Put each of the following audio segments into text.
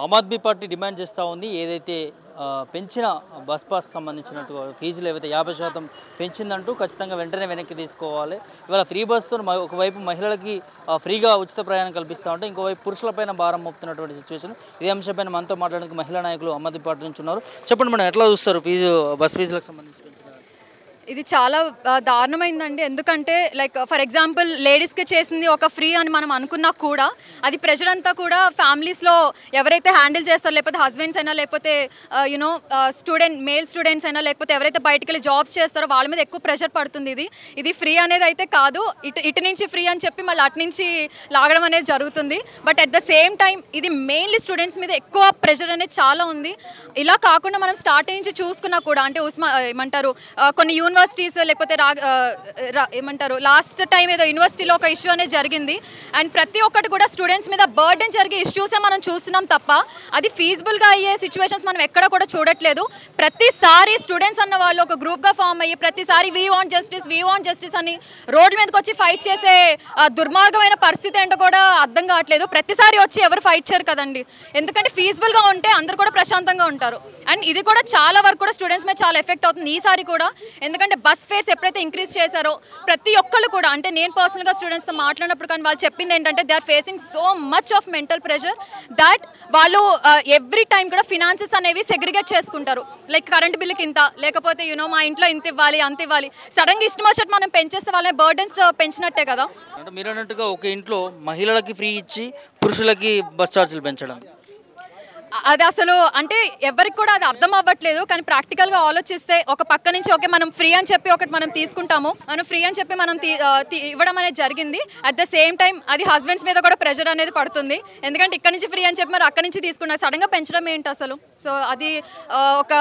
Aam Aadmi party demand చేస్తూ ఉంది ఏదైతే పెంచిన బస్ పాస్ సంబంధించినట్టు ఫీజులు ఏవైతే 50% పెంచిందంటూ ఖచ్చితంగా వెంటనే వెనక్కి తీసుకోవాలి. ఇవాళ ఫ్రీ బస్తో ఒకవైపు మహిళలకి ఫ్రీగా ఉచిత ప్రయాణం కల్పిస్తూ ఉంటే ఇంకోవైపు పురుషులపైన భారం మోపుతున్నటువంటి సిచ్యువేషన్. ఇదే అంశంపైన మనతో మాట్లాడడానికి మహిళా నాయకులు ఆమ్ ఆద్మీ పార్టీ నుంచి ఉన్నారు. చెప్పండి మేడం, ఎట్లా చూస్తారు బస్ ఫీజులకు సంబంధించి? ఇది చాలా దారుణమైందండి. ఎందుకంటే లైక్ ఫర్ ఎగ్జాంపుల్ లేడీస్కి చేసింది ఒక ఫ్రీ అని మనం అనుకున్నా కూడా అది ప్రెషర్ అంతా కూడా ఫ్యామిలీస్లో ఎవరైతే హ్యాండిల్ చేస్తారో, లేకపోతే హస్బెండ్స్ అయినా, లేకపోతే యూనో మేల్ స్టూడెంట్స్ అయినా, లేకపోతే ఎవరైతే బయటికి వెళ్ళి జాబ్స్ చేస్తారో వాళ్ళ మీద ఎక్కువ ప్రెషర్ పడుతుంది. ఇది ఫ్రీ అనేది అయితే కాదు. ఇటు నుంచి ఫ్రీ అని చెప్పి మళ్ళీ అటు నుంచి లాగడం అనేది జరుగుతుంది. But at the same time ఇది మెయిన్లీ స్టూడెంట్స్ మీద ఎక్కువ ప్రెషర్ అనేది చాలా ఉంది. ఇలా కాకుండా మనం స్టార్టింగ్ నుంచి చూసుకున్నా కూడా అంటే ఏమంటారు కొన్ని యూనివర్సిటీస్ లేకపోతే ఏమంటారు లాస్ట్ టైం ఏదో యూనివర్సిటీలో ఒక ఇష్యూ అనేది జరిగింది. అండ్ ప్రతి ఒక్కటి కూడా స్టూడెంట్స్ మీద బర్డెన్ జరిగే ఇష్యూసే మనం చూస్తున్నాం తప్ప అది ఫీజిబుల్గా అయ్యే సిచ్యువేషన్స్ మనం ఎక్కడ కూడా చూడట్లేదు. ప్రతిసారి స్టూడెంట్స్ అన్న వాళ్ళు ఒక గ్రూప్గా ఫామ్ అయ్యి ప్రతిసారి వీ వాంట్ జస్టిస్ అని రోడ్ల మీదకి వచ్చి ఫైట్ చేసే దుర్మార్గమైన పరిస్థితి ఏంటో కూడా అర్థం కావట్లేదు. ప్రతిసారి వచ్చి ఎవరు ఫైట్ చేయరు కదండి. ఎందుకంటే ఫీజిబుల్గా ఉంటే అందరు కూడా ప్రశాంతంగా ఉంటారు. అండ్ ఇది కూడా చాలా వరకు కూడా స్టూడెంట్స్ మీద చాలా ఎఫెక్ట్ అవుతుంది ఈసారి కూడా. ఎందుకంటే బస్ ఫేర్స్ ఎప్పుడైతే ఇంక్రీజ్ చేశారో ప్రతి ఒక్కళ్ళు కూడా అంటే నేను పర్సనల్గా స్టూడెంట్స్తో మాట్లాడినప్పుడు కానీ వాళ్ళు చెప్పింది ఏంటంటే they are facing so much of mental pressure that వాళ్ళు ఎవ్రీ టైం కూడా ఫినాన్సెస్ అనేవి సెగ్రిగేట్ చేసుకుంటారు. లైక్ కరెంట్ బిల్లుకి ఇంత, లేకపోతే యూనో మా ఇంట్లో ఇంత ఇవ్వాలి అంత ఇవ్వాలి. సడన్గా ఇష్టం వచ్చినట్టు మనం పెంచేస్తే వాళ్ళ బర్డెన్స్ పెంచినట్టే కదా. అంటే మీరు అన్నట్టుగా ఒక ఇంట్లో మహిళలకి ఫ్రీ ఇచ్చి పురుషులకి బస్ ఛార్జీలు పెంచడం అది అసలు అంటే ఎవరికి కూడా అది అర్థం అవ్వట్లేదు. కానీ ప్రాక్టికల్గా ఆలోచిస్తే ఒక పక్క నుంచి ఓకే మనం ఫ్రీ అని చెప్పి ఒకటి మనం తీసుకుంటాము, మనం ఫ్రీ అని చెప్పి మనం ఇవ్వడం అనేది జరిగింది. అట్ ద సేమ్ టైం అది హస్బెండ్స్ మీద కూడా ప్రెషర్ అనేది పడుతుంది. ఎందుకంటే ఇక్కడ నుంచి ఫ్రీ అని చెప్పి మరి అక్కడి నుంచి తీసుకున్నారు, సడన్గా పెంచడం ఏంటి అసలు? సో అది ఒక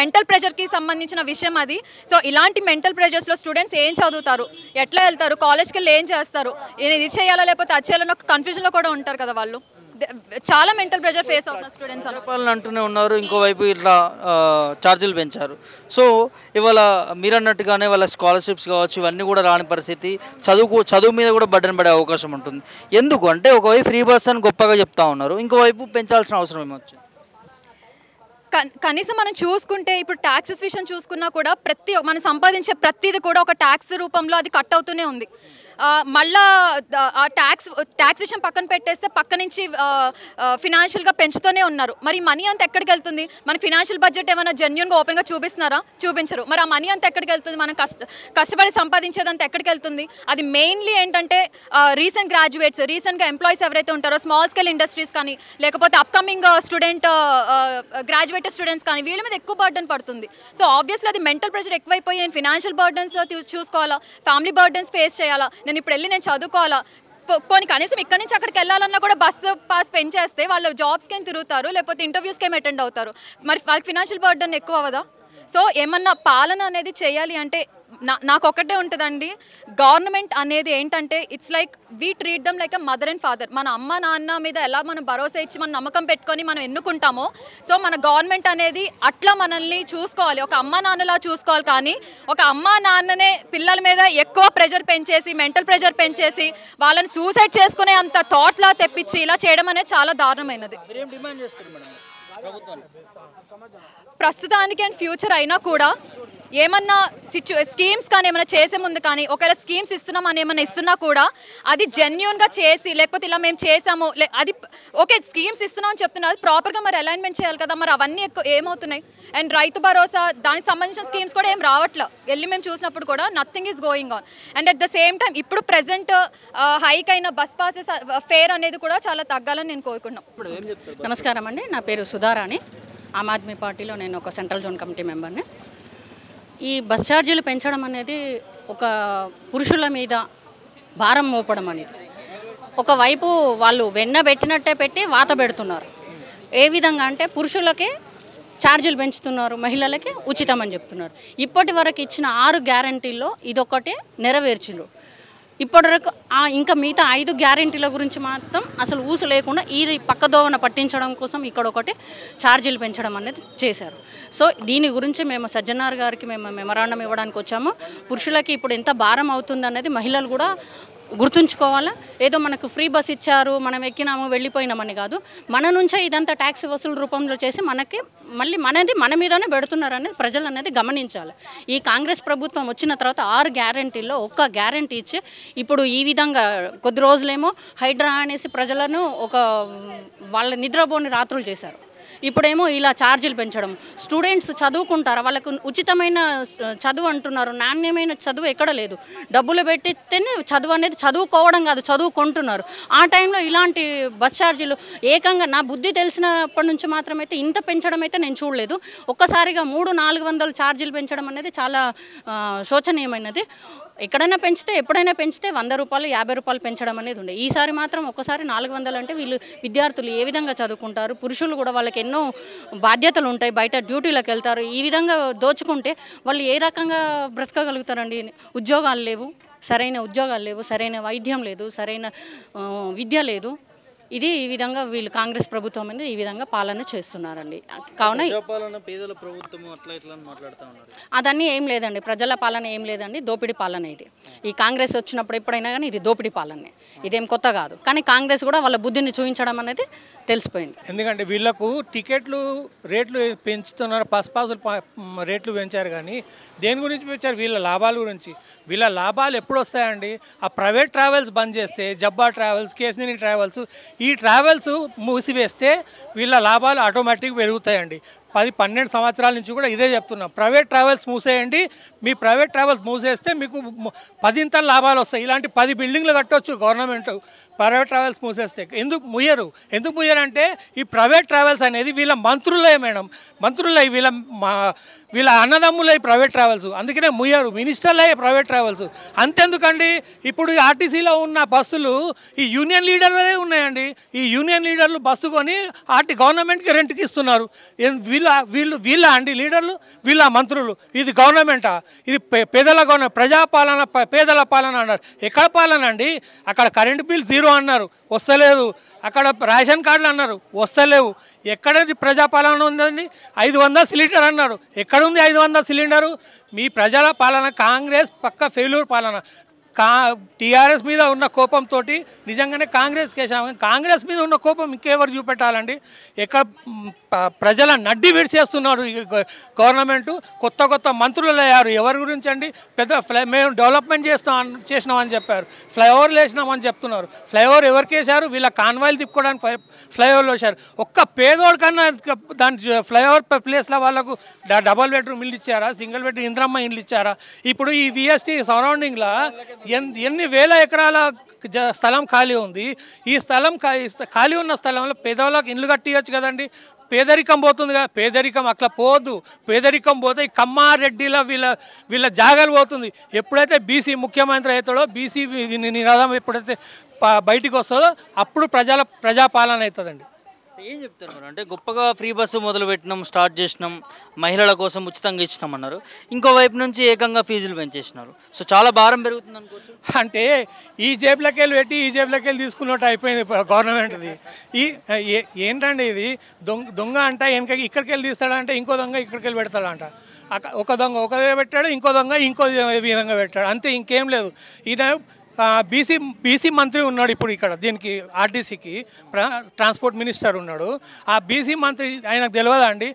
మెంటల్ ప్రెషర్కి సంబంధించిన విషయం అది. సో ఇలాంటి మెంటల్ ప్రెషర్స్లో స్టూడెంట్స్ ఏం చదువుతారు, ఎట్లా వెళ్తారు, కాలేజ్కి వెళ్ళి ఏం చేస్తారు, ఇది చేయాలా లేకపోతే అది చేయాలని ఒక కన్ఫ్యూజన్లో కూడా ఉంటారు కదా వాళ్ళు. చాలా మెంటల్ ప్రెషర్ ఫేస్ అవుతున్నారు స్టూడెంట్స్ అంటూనే ఉన్నారు. ఇంకోవైపు ఇట్లా ఛార్జీలు పెంచారు. సో ఇవాళ మీరు అన్నట్టుగానే వాళ్ళ స్కాలర్షిప్స్ కావచ్చు ఇవన్నీ కూడా రాని పరిస్థితి, చదువు మీద కూడా బర్డెన్ పడే అవకాశం ఉంటుంది. ఎందుకు అంటే ఒకవైపు ఫ్రీ బస్ అని గొప్పగా చెప్తా ఉన్నారు, ఇంకోవైపు పెంచాల్సిన అవసరం ఏమొచ్చింది? కనీసం మనం చూసుకుంటే ఇప్పుడు ట్యాక్సెస్ విషయం చూసుకున్నా కూడా మనం సంపాదించే ప్రతిది కూడా ఒక ట్యాక్స్ రూపంలో అది కట్ అవుతూనే ఉంది. మళ్ళా ఆ ట్యాక్స్ విషయం పక్కన పెట్టేస్తే పక్క నుంచి ఫినాన్షియల్గా పెంచుతూనే ఉన్నారు. మరి మనీ అంతా ఎక్కడికి వెళ్తుంది? మనకి ఫినాన్షియల్ బడ్జెట్ ఏమైనా జెన్యూన్గా ఓపెన్గా చూపిస్తున్నారా? చూపించరు. మరి ఆ మనీ అంతా ఎక్కడికి వెళ్తుంది? మనం కష్టపడి సంపాదించేదంతా ఎక్కడికి వెళ్తుంది? అది మెయిన్లీ ఏంటంటే రీసెంట్ గ్రాడ్యుయేట్స్, రీసెంట్గా ఎంప్లాయీస్ ఎవరైతే ఉంటారో స్మాల్ స్కేల్ ఇండస్ట్రీస్ కానీ లేకపోతే అప్కమింగ్ గ్రాడ్యుయేట్ స్టూడెంట్స్ కానీ వీళ్ళ మీద ఎక్కువ బర్డెన్ పడుతుంది. సో ఆబ్వియస్లీ అది మెంటల్ ప్రెషర్ ఎక్కువైపోయి నేను ఫినాన్షియల్ బర్డెన్స్ చూసుకోవాలా, ఫ్యామిలీ బర్డెన్స్ ఫేస్ చేయాలా, నేను ఇప్పుడు వెళ్ళి నేను చదువుకోవాలా, పోనీ కనీసం ఇక్కడ నుంచి అక్కడికి వెళ్ళాలన్నా కూడా బస్సు పాస్ పెంచేస్తే వాళ్ళు జాబ్స్కి ఏం తిరుగుతారు, లేకపోతే ఇంటర్వ్యూస్కి ఏం అటెండ్ అవుతారు. మరి వాళ్ళకి ఫినాన్షియల్ బర్డెన్ ఎక్కువ అవ్వదా? సో ఏమన్నా పాలన అనేది చేయాలి అంటే నాకు ఒకటే ఉంటుందండి. గవర్నమెంట్ అనేది ఏంటంటే it's like we treat them like a mother and father. మన అమ్మ నాన్న మీద ఎలా మనం భరోసా ఇచ్చి మన నమ్మకం పెట్టుకొని మనం ఎన్నుకుంటామో సో మన గవర్నమెంట్ అనేది అట్లా మనల్ని చూసుకోవాలి, ఒక అమ్మ నాన్నలా చూసుకోవాలి. కానీ ఒక అమ్మ నాన్ననే పిల్లల మీద ఎక్కువ ప్రెషర్ పెంచేసి మెంటల్ ప్రెషర్ పెంచేసి వాళ్ళని సూసైడ్ చేసుకునే అంత థాట్స్లా తెప్పించి ఇలా చేయడం అనేది చాలా దారుణమైనది. ప్రస్తుతానికి అండ్ ఫ్యూచర్ అయినా కూడా ఏమన్నా స్కీమ్స్ కానీ ఏమైనా చేసే ముందు కానీ ఒకవేళ స్కీమ్స్ ఇస్తున్నామని ఏమైనా ఇస్తున్నా కూడా అది జెన్యూన్గా చేసి లేకపోతే ఇలా మేము చేసాము అది ఓకే స్కీమ్స్ ఇస్తున్నాం అని చెప్తున్నారు, అది ప్రాపర్గా మరి అలైన్మెంట్ చేయాలి కదా. మరి అవన్నీ ఏమవుతున్నాయి? అండ్ రైతు భరోసా దానికి సంబంధించిన స్కీమ్స్ కూడా ఏం రావట్లేదు. వెళ్ళి మేము చూసినప్పుడు కూడా nothing is going on. And at the same time ఇప్పుడు ప్రెసెంట్ హైక్ అయిన బస్ పాసెస్ ఫేర్ అనేది కూడా చాలా తగ్గాలని నేను కోరుకున్నాం. నమస్కారం అండి, నా పేరు సుధారాణి. ఆమ్ ఆద్మీ పార్టీలో నేను ఒక సెంట్రల్ జోన్ కమిటీ మెంబర్ని. ఈ బస్ ఛార్జీలు పెంచడం అనేది ఒక పురుషుల మీద భారం మోపడం అనేది. ఒకవైపు వాళ్ళు వెన్న పెట్టినట్టే పెట్టి వాత పెడుతున్నారు. ఏ విధంగా అంటే పురుషులకే ఛార్జీలు పెంచుతున్నారు, మహిళలకి ఉచితం అని చెప్తున్నారు. ఇప్పటి వరకు ఇచ్చిన 6 గ్యారంటీల్లో ఇదొక్కటే నెరవేర్చిండ్రు. ఇప్పటివరకు ఇంకా మిగతా 5 గ్యారెంటీల గురించి మాత్రం అసలు ఊసు లేకుండా ఇది పక్కదోవన పట్టించడం కోసం ఇక్కడ ఒకటి ఛార్జీలు పెంచడం అనేది చేశారు. సో దీని గురించి మేము సజ్జనార్ గారికి మేము మెమరాండం ఇవ్వడానికి వచ్చాము. పురుషులకి ఇప్పుడు ఎంత భారం అవుతుంది అనేది మహిళలు కూడా గుర్తుంచుకోవాలా. ఏదో మనకు ఫ్రీ బస్ ఇచ్చారు, మనం ఎక్కినాము వెళ్ళిపోయినామని కాదు. మన నుంచే ఇదంతా ట్యాక్స్ వసూలు రూపంలో చేసి మనకి మళ్ళీ మన మీదనే పెడుతున్నారు అనేది ప్రజలు అనేది గమనించాలి. ఈ కాంగ్రెస్ ప్రభుత్వం వచ్చిన తర్వాత 6 గ్యారంటీల్లో ఒక్క గ్యారంటీ ఇచ్చి ఇప్పుడు ఈ విధంగా కొద్ది రోజులేమో హైడ్రా అనేసి ప్రజలను వాళ్ళ నిద్రపోని రాత్రులు చేశారు. ఇప్పుడేమో ఇలా ఛార్జీలు పెంచడం. స్టూడెంట్స్ చదువుకుంటారా? వాళ్ళకు ఉచితమైన చదువు అంటున్నారు, నాణ్యమైన చదువు ఎక్కడ లేదు. డబ్బులు పెట్టితేనే చదువు అనేది చదువుకోవడం కాదు, చదువుకుంటున్నారు. ఆ టైంలో ఇలాంటి బస్ ఛార్జీలు ఏకంగా నా బుద్ధి తెలిసినప్పటి నుంచి మాత్రమైతే ఇంత పెంచడం అయితే నేను చూడలేదు. ఒక్కసారిగా 300-400 ఛార్జీలు పెంచడం అనేది చాలా శోచనీయమైనది. ఎక్కడైనా పెంచితే ఎప్పుడైనా పెంచితే 100 రూపాయలు 50 రూపాయలు పెంచడం అనేది ఉండే. ఈసారి మాత్రం ఒక్కసారి 400 అంటే వీళ్ళు విద్యార్థులు ఏ విధంగా చదువుకుంటారు? పురుషులు కూడా వాళ్ళకి ఎన్నో బాధ్యతలు ఉంటాయి, బయట డ్యూటీలకు వెళ్తారు. ఈ విధంగా దోచుకుంటే వాళ్ళు ఏ రకంగా బ్రతకగలుగుతారండి? ఉద్యోగాలు లేవు, సరైన ఉద్యోగాలు లేవు, సరైన వైద్యం లేదు, సరైన విద్య లేదు. ఇది ఈ విధంగా వీళ్ళు కాంగ్రెస్ ప్రభుత్వం అనేది ఈ విధంగా పాలన చేస్తున్నారండి. కావున అదన్నీ ఏం లేదండి, ప్రజల పాలన ఏం లేదండి, దోపిడీ పాలన ఇది. ఈ కాంగ్రెస్ వచ్చినప్పుడు ఎప్పుడైనా కానీ ఇది దోపిడీ పాలనే, ఇదేం కొత్త కాదు. కానీ కాంగ్రెస్ కూడా వాళ్ళ బుద్ధిని చూపించడం అనేది తెలిసిపోయింది. ఎందుకంటే వీళ్ళకు టికెట్లు రేట్లు పెంచుతున్నారు, పాసులు రేట్లు పెంచారు. కానీ దేని గురించి పెంచారు? వీళ్ళ లాభాల గురించి. వీళ్ళ లాభాలు ఎప్పుడు వస్తాయండి? ఆ ప్రైవేట్ ట్రావెల్స్ బంద్ చేస్తే, జబ్బా ట్రావెల్స్, కేసినేని ట్రావెల్స్, ఈ ట్రావెల్స్ మూసివేస్తే వీళ్ళ లాభాలు ఆటోమేటిక్గా పెరుగుతాయండి. 10-12 సంవత్సరాల నుంచి కూడా ఇదే చెప్తున్నాం. ప్రైవేట్ ట్రావెల్స్ మూసేయండి, మీ ప్రైవేట్ ట్రావెల్స్ మూసేస్తే మీకు 10 లాభాలు వస్తాయి. ఇలాంటి 10 బిల్డింగ్లు కట్టవచ్చు గవర్నమెంట్ ప్రైవేట్ ట్రావెల్స్ మూసేస్తే. ఎందుకు ముయ్యరు అంటే ఈ ప్రైవేట్ ట్రావెల్స్ అనేది వీళ్ళ మంత్రులే మేడం, మంత్రులే, వీళ్ళ అన్నదమ్ములే ప్రైవేట్ ట్రావెల్స్. అందుకనే ముయ్యరు, మినిస్టర్లే ప్రైవేట్ ట్రావెల్స్. అంతెందుకండి, ఇప్పుడు ఆర్టీసీలో ఉన్న బస్సులు ఈ యూనియన్ లీడర్లే ఉన్నాయండి. ఈ యూనియన్ లీడర్లు బస్సు కొని గవర్నమెంట్కి రెంట్కి ఇస్తున్నారు. వీళ్ళ అండి లీడర్లు, వీళ్ళ మంత్రులు. ఇది గవర్నమెంటా? ఇది పేదల గవర్నమెంట్, ప్రజాపాలన, పేదల పాలన అన్నారు. ఎక్కడ పాలన అండి? అక్కడ కరెంటు బిల్ 0 అన్నారు, వస్తలేదు. అక్కడ రేషన్ కార్డులు అన్నారు, వస్తలేవు. ఎక్కడది ప్రజాపాలన ఉందండి? 500 సిలిండర్ అన్నారు, ఎక్కడుంది 500 సిలిండరు? మీ ప్రజల పాలన కాంగ్రెస్ పక్క ఫెయిల్యూర్ పాలన. టీఆర్ఎస్ మీద ఉన్న కోపంతో నిజంగానే కాంగ్రెస్ మీద ఉన్న కోపం ఇంకెవరు చూపెట్టాలండి? ఎక్కడ ప్రజల నడ్డి విడిచేస్తున్నాడు ఈ గవర్నమెంటు. కొత్త మంత్రులు అయ్యారు. ఎవరి గురించి అండి? మేము డెవలప్మెంట్ చేసినామని చెప్పారు, ఫ్లైఓవర్లు వేసినామని చెప్తున్నారు. ఫ్లైఓవర్ ఎవరికి వేశారు? వీళ్ళ కాన్వాయిలు తిప్పుకోవడానికి ఫ్లైఓవర్లు వేశారు. ఒక్క పేదోడు కన్నా దాని ఫ్లైఓవర్ ప్లేస్లో వాళ్ళకు డబల్ బెడ్రూమ్ ఇల్లు ఇచ్చారా? సింగిల్ బెడ్రూమ్ ఇంద్రమ్మ ఇల్లు ఇచ్చారా? ఇప్పుడు ఈ విఎస్టీ సరౌండింగ్లో ఎన్ని వేల ఎకరాల స్థలం ఖాళీ ఉంది. ఈ స్థలం ఖాళీ ఉన్న స్థలంలో పేదవాళ్ళకి ఇల్లు కట్టియచ్చు కదండి. పేదరికం పోతుంది కదా, పేదరికం అట్లా పోదు. పేదరికం పోతే ఈ కమ్మారెడ్డిలో వీళ్ళ జాగాలు పోతుంది. ఎప్పుడైతే బీసీ ముఖ్యమంత్రి అవుతాడో, బీసీ నినాదం ఎప్పుడైతే బయటికి వస్తుందో అప్పుడు ప్రజాపాలన అవుతుందండి. ఏం చెప్తారు మరి? అంటే గొప్పగా ఫ్రీ బస్సు మొదలుపెట్టినాం, స్టార్ట్ చేసినాం, మహిళల కోసం ఉచితంగా ఇచ్చినాం అన్నారు. ఇంకోవైపు నుంచి ఏకంగా ఫీజులు పెంచేసినారు. సో చాలా భారం పెరుగుతుంది అనుకోవచ్చు. అంటే ఈ జేబులకి వెళ్ళి పెట్టి ఈ జేబులకి వెళ్ళి తీసుకున్నట్టు అయిపోయింది గవర్నమెంట్ది. ఏంటండి ఇది? దొంగ అంట ఇక్కడికి వెళ్ళి తీస్తాడంటే ఇంకో దొంగ ఇక్కడికి వెళ్ళి పెడతాడంట. ఒక దొంగ ఒక దగ్గర పెట్టాడు, ఇంకో దొంగ ఇంకో విధంగా పెట్టాడు, అంతే, ఇంకేం లేదు. ఈయన బీసీ మంత్రి ఉన్నాడు ఇప్పుడు ఇక్కడ, దీనికి ఆర్టీసీకి ట్రాన్స్పోర్ట్ మినిస్టర్ ఉన్నాడు. ఆ బీసీ మంత్రి ఆయనకు తెలియదా అండి?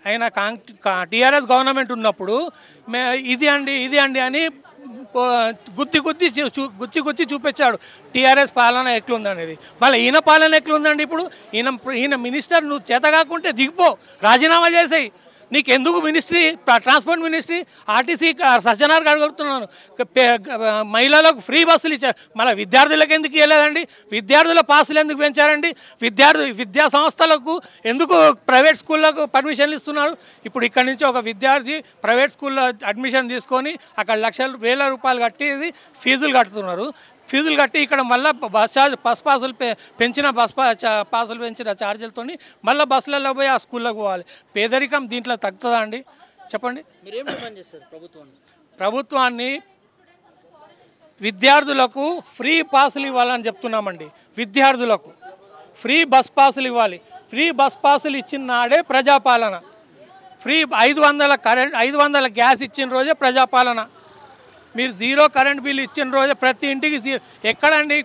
ఆయన టీఆర్ఎస్ గవర్నమెంట్ ఉన్నప్పుడు ఇది అండి అని గుచ్చి చూపించాడు టీఆర్ఎస్ పాలన ఎట్లుందనేది. మళ్ళీ ఈయన పాలన ఎట్లుందండి? ఇప్పుడు ఈయన మినిస్టర్, నువ్వు చేత కాకుంటే దిగిపో, రాజీనామా చేసేయి. నీకు ఎందుకు మినిస్ట్రీ, ట్రాన్స్పోర్ట్ మినిస్ట్రీ? ఆర్టీసీ సజ్జనార్కి అడుగుతున్నాను, మహిళలకు ఫ్రీ బస్సులు ఇచ్చారు, మళ్ళీ విద్యార్థులకు ఎందుకు ఇవ్వలేదండి? విద్యార్థుల పాసులు ఎందుకు పెంచారండి? విద్యా సంస్థలకు ఎందుకు ప్రైవేట్ స్కూళ్ళకు పర్మిషన్లు ఇస్తున్నారు? ఇప్పుడు ఇక్కడ నుంచి ఒక విద్యార్థి ప్రైవేట్ స్కూల్లో అడ్మిషన్ తీసుకొని అక్కడ వేల రూపాయలు కట్టేది ఫీజులు కడుతున్నారు. ఫీజులు కట్టి ఇక్కడ మళ్ళీ బస్ పాసులు పెంచిన ఛార్జీలతో మళ్ళీ బస్సులలో పోయి ఆ స్కూళ్ళకు పోవాలి. పేదరికం దీంట్లో తగ్గుతుందా అండి? చెప్పండి. మీరేం డిమాండ్ చేస్తారు ప్రభుత్వాన్ని? విద్యార్థులకు ఫ్రీ పాసులు ఇవ్వాలని చెప్తున్నామండి. విద్యార్థులకు ఫ్రీ బస్ పాసులు ఇవ్వాలి. ఫ్రీ బస్ పాసులు ఇచ్చిన నాడే ప్రజాపాలన. ఫ్రీ 500 గ్యాస్ ఇచ్చిన రోజే ప్రజాపాలన. మీరు జీరో కరెంట్ బిల్ ఇచ్చిన రోజే ప్రతి ఇంటికి ఎక్కడండి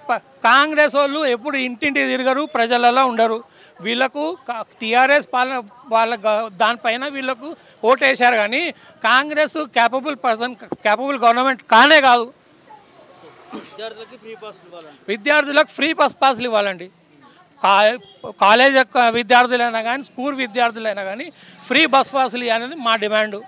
కాంగ్రెస్ వాళ్ళు ఎప్పుడు ఇంటింటికి తిరగరు, ప్రజలలో ఉండరు. వీళ్ళకు టీఆర్ఎస్ పాలన వాళ్ళ దానిపైన వీళ్ళకు ఓటేశారు. కానీ కాంగ్రెస్ క్యాపబుల్ గవర్నమెంట్ కానే కాదు. విద్యార్థులకు ఫ్రీ బస్ పాస్లు ఇవ్వాలండి. కాలేజ్ విద్యార్థులైనా కానీ, స్కూల్ విద్యార్థులైనా కానీ ఫ్రీ బస్ పాస్లు ఇవ్వాలనేది మా డిమాండు.